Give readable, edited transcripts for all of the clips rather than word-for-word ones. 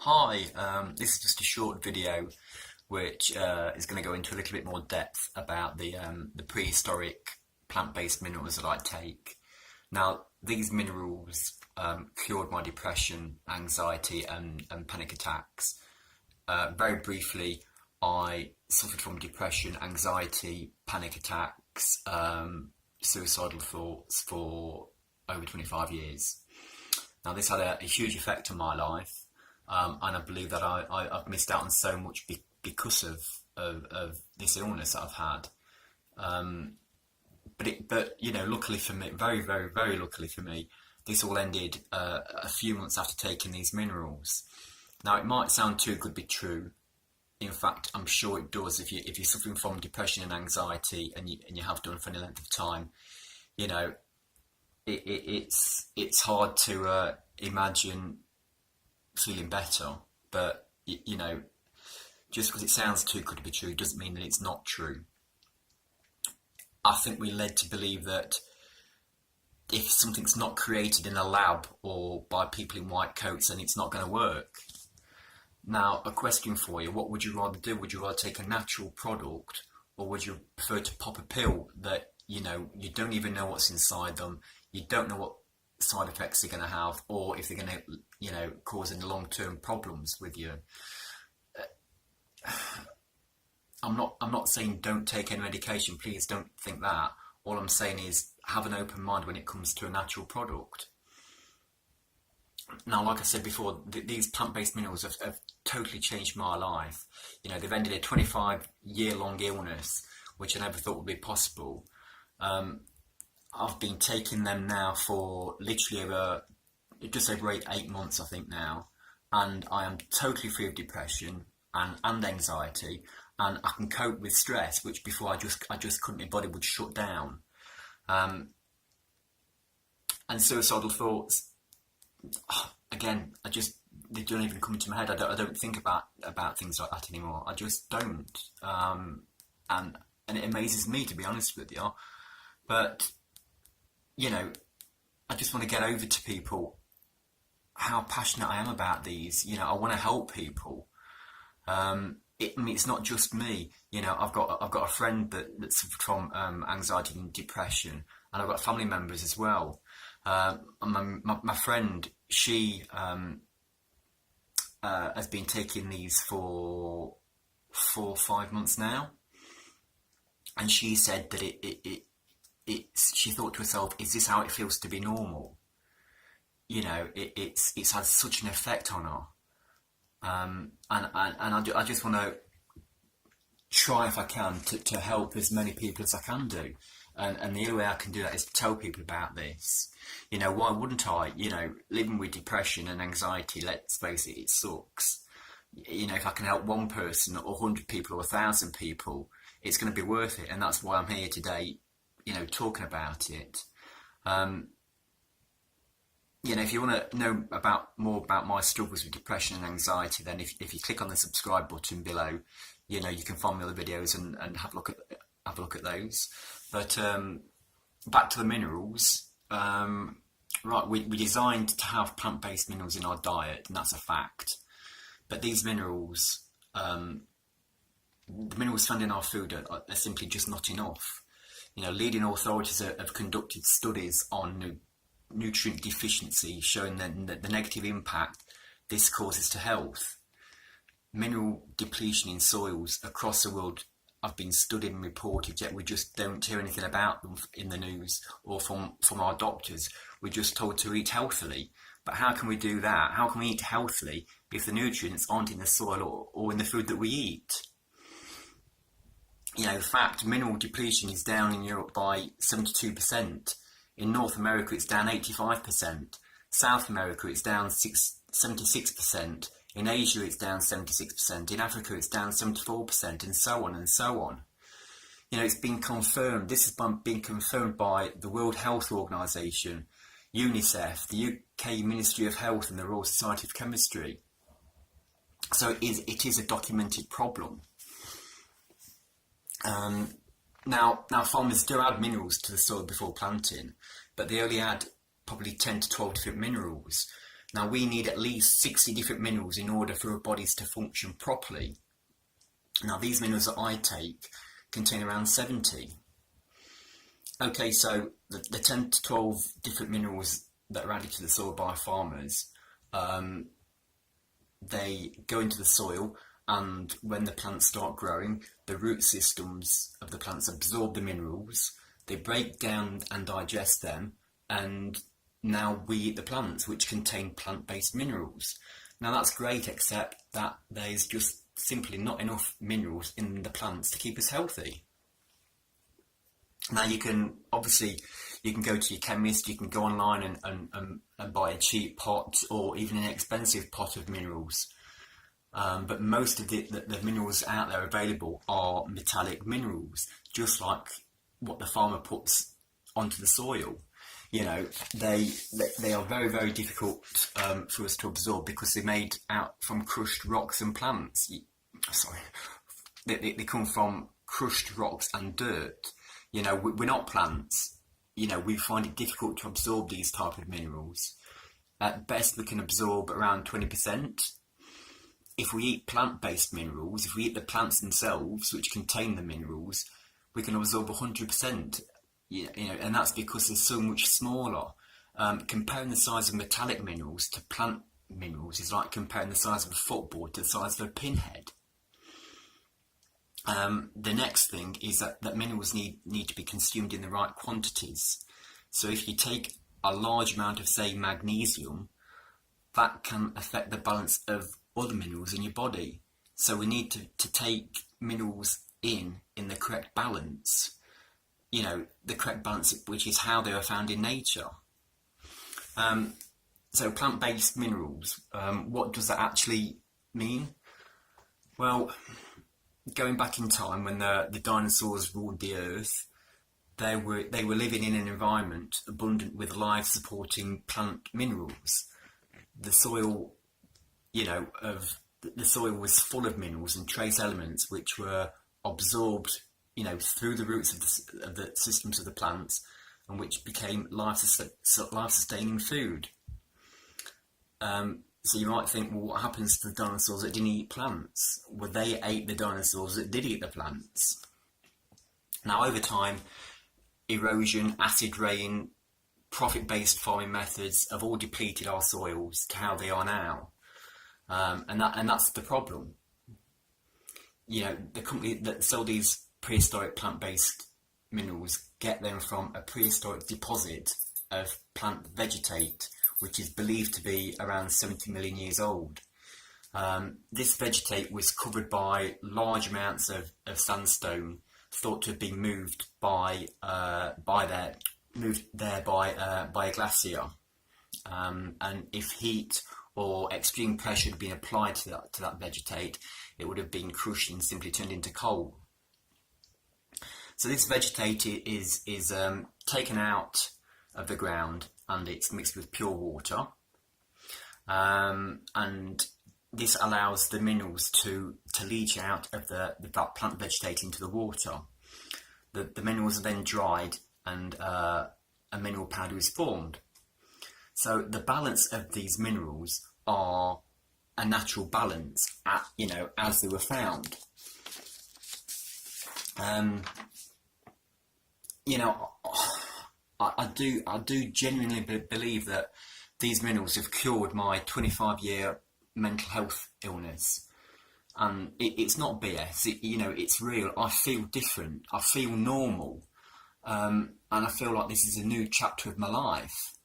Hi, this is just a short video which is going to go into a little bit more depth about the prehistoric plant-based minerals that I take. Now, these minerals cured my depression, anxiety, and panic attacks. Very briefly, I suffered from depression, anxiety, panic attacks, suicidal thoughts for over 25 years. Now, this had a huge effect on my life. And I believe that I've missed out on so much because of this illness that I've had. But you know, luckily for me, very, very, very luckily for me, this all ended a few months after taking these minerals. Now, it might sound too good to be true. In fact, I'm sure it does. If you're suffering from depression and anxiety, and you have done for any length of time, you know, it's hard to imagine feeling better, but you know, just because it sounds too good to be true doesn't mean that it's not true. I think we're led to believe that if something's not created in a lab or by people in white coats, then it's not going to work. Now, a question for you: what would you rather do? Would you rather take a natural product, or would you prefer to pop a pill that you don't even know what's inside them, you don't know what side effects they're going to have, or if they're going to cause any long-term problems with you? I'm not saying don't take any medication, please don't think that. All I'm saying is have an open mind when it comes to a natural product. Now, like I said before, these plant-based minerals have totally changed my life. You know, they've ended a 25-year-long illness, which I never thought would be possible. I've been taking them now for literally just over 8 months, I think now, and I am totally free of depression and anxiety, and I can cope with stress, which before I just couldn't. My body would shut down, and suicidal thoughts. Again, they don't even come into my head. I don't think about things like that anymore. I just don't, and it amazes me, to be honest with you, but. You know, I just want to get over to people how passionate I am about these. You know, I want to help people. I mean, it's not just me. You know, I've got a friend that suffered from anxiety and depression, and I've got family members as well. My friend, she has been taking these for 4 or 5 months now, and she said that she thought to herself, is this how it feels to be normal? You know, it's had such an effect on her. And I just want to try, if I can, to help as many people as I can do. And the only way I can do that is to tell people about this. You know, why wouldn't I? You know, living with depression and anxiety, let's face it, it sucks. You know, if I can help one person or 100 people or 1,000 people, it's going to be worth it. And that's why I'm here today, you know, talking about it. You know, if you want to know more about my struggles with depression and anxiety, then if you click on the subscribe button below, you know, you can find my other videos and have a look at those. But back to the minerals. Right, we designed to have plant-based minerals in our diet, and that's a fact. But these minerals, the minerals found in our food are simply just not enough. You know, leading authorities have conducted studies on nutrient deficiency, showing the negative impact this causes to health. Mineral depletion in soils across the world have been studied and reported, yet we just don't hear anything about them in the news or from our doctors. We're just told to eat healthily. But how can we do that? How can we eat healthily if the nutrients aren't in the soil or in the food that we eat? You know, in fact, mineral depletion is down in Europe by 72%. In North America, it's down 85%. South America, it's down 76%. In Asia, it's down 76%. In Africa, it's down 74%, and so on and so on. You know, it's been confirmed. This has been confirmed by the World Health Organization, UNICEF, the UK Ministry of Health, and the Royal Society of Chemistry. So it is a documented problem. Now farmers do add minerals to the soil before planting, but they only add probably 10 to 12 different minerals. Now we need at least 60 different minerals in order for our bodies to function properly. Now these minerals that I take contain around 70. Okay, so the 10 to 12 different minerals that are added to the soil by farmers, they go into the soil, and when the plants start growing, the root systems of the plants absorb the minerals, they break down and digest them, and now we eat the plants, which contain plant-based minerals. Now that's great, except that there's just simply not enough minerals in the plants to keep us healthy. Now you can go to your chemist, you can go online and buy a cheap pot or even an expensive pot of minerals. But most of the minerals out there available are metallic minerals, just like what the farmer puts onto the soil. You know, they are very, very difficult for us to absorb because they're made out from crushed rocks and plants. They come from crushed rocks and dirt. You know, we're not plants. You know, we find it difficult to absorb these type of minerals. At best, we can absorb around 20%. If we eat plant-based minerals, if we eat the plants themselves, which contain the minerals, we can absorb 100%. You know, and that's because they're so much smaller. Comparing the size of metallic minerals to plant minerals is like comparing the size of a football to the size of a pinhead. The next thing is that minerals need to be consumed in the right quantities. So if you take a large amount of, say, magnesium, that can affect the balance of other minerals in your body. So we need to take minerals in the correct balance. You know, the correct balance, which is how they are found in nature. So plant-based minerals, what does that actually mean? Well, going back in time when the dinosaurs ruled the earth, they were living in an environment abundant with life-supporting plant minerals. The soil, the soil was full of minerals and trace elements which were absorbed, through the roots of the systems of the plants, and which became life-sustaining food. So you might think, well, what happens to the dinosaurs that didn't eat plants? Well, they ate the dinosaurs that did eat the plants. Now, over time, erosion, acid rain, profit-based farming methods have all depleted our soils to how they are now, and that's the problem. The company that sell these prehistoric plant-based minerals get them from a prehistoric deposit of plant vegetate, which is believed to be around 70 million years old. This vegetate was covered by large amounts of sandstone, thought to have been moved by a glacier. And if heat or extreme pressure had been applied to that vegetate, it would have been crushed and simply turned into coal. So this vegetate is taken out of the ground, and it's mixed with pure water, and this allows the minerals to leach out of the plant vegetate into the water. The minerals are then dried, and a mineral powder is formed. So the balance of these minerals are a natural balance, as they were found. I do genuinely believe that these minerals have cured my 25-year mental health illness, and it's not BS. It's real. I feel different. I feel normal, and I feel like this is a new chapter of my life.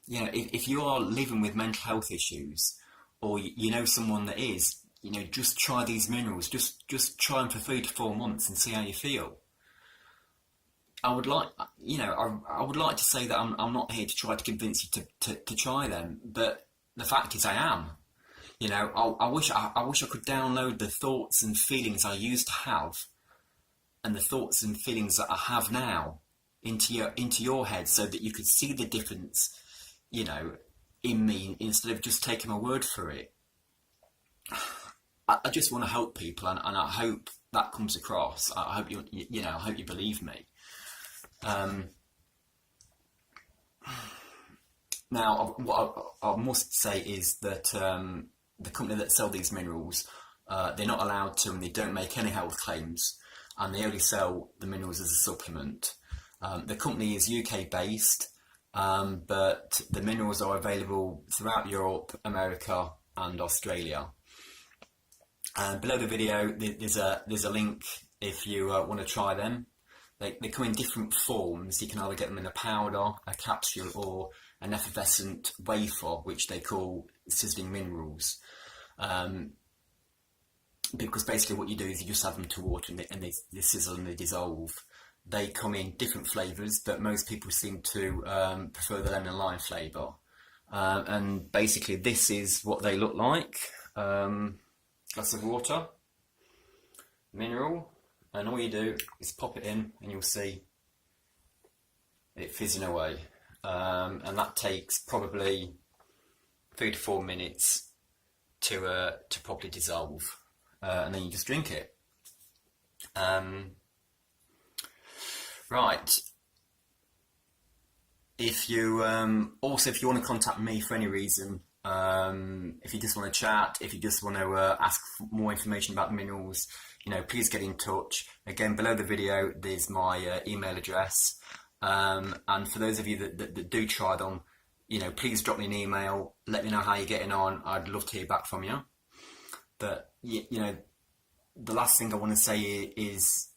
If you are living with mental health issues, or you know someone that is, just try these minerals. Just try them for 3 to 4 months and see how you feel. I would like to say that I'm not here to try to convince you to try them, but the fact is I am. I wish I could download the thoughts and feelings I used to have, and the thoughts and feelings that I have now into your head, so that you could see the difference, in me, instead of just taking my word for it. I just want to help people, and I hope that comes across. I hope I hope you believe me. Now, what I must say is that the company that sell these minerals, they're not allowed to, and they don't make any health claims, and they only sell the minerals as a supplement. The company is UK based, but the minerals are available throughout Europe, America, and Australia. Below the video, there's a link if you want to try them. They come in different forms. You can either get them in a powder, a capsule, or an effervescent wafer, which they call sizzling minerals. Because basically what you do is you just add them to water and they sizzle and they dissolve. They come in different flavours, but most people seem to prefer the lemon and lime flavour. And basically this is what they look like. Glass of water, mineral, and all you do is pop it in and you'll see it fizzing away. And that takes probably 3 to 4 minutes to properly dissolve. And then you just drink it. Right. If you also, if you want to contact me for any reason, if you just want to chat, if you just want to ask for more information about the minerals, please get in touch. Again, below the video, there's my email address. And for those of you that do try them, please drop me an email. Let me know how you're getting on. I'd love to hear back from you. But the last thing I want to say is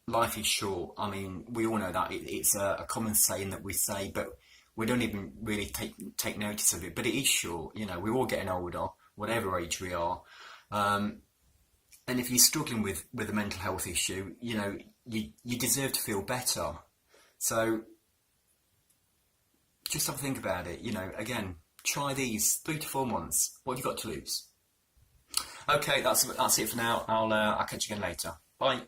life is short. I mean, we all know that. It's a common saying that we say, but we don't even really take notice of it. But it is short. We're all getting older, whatever age we are. And if you're struggling with a mental health issue, you deserve to feel better. So just have a think about it. Again, try these 3 to 4 months. What have you got to lose? Okay, that's it for now. I'll catch you again later. Bye.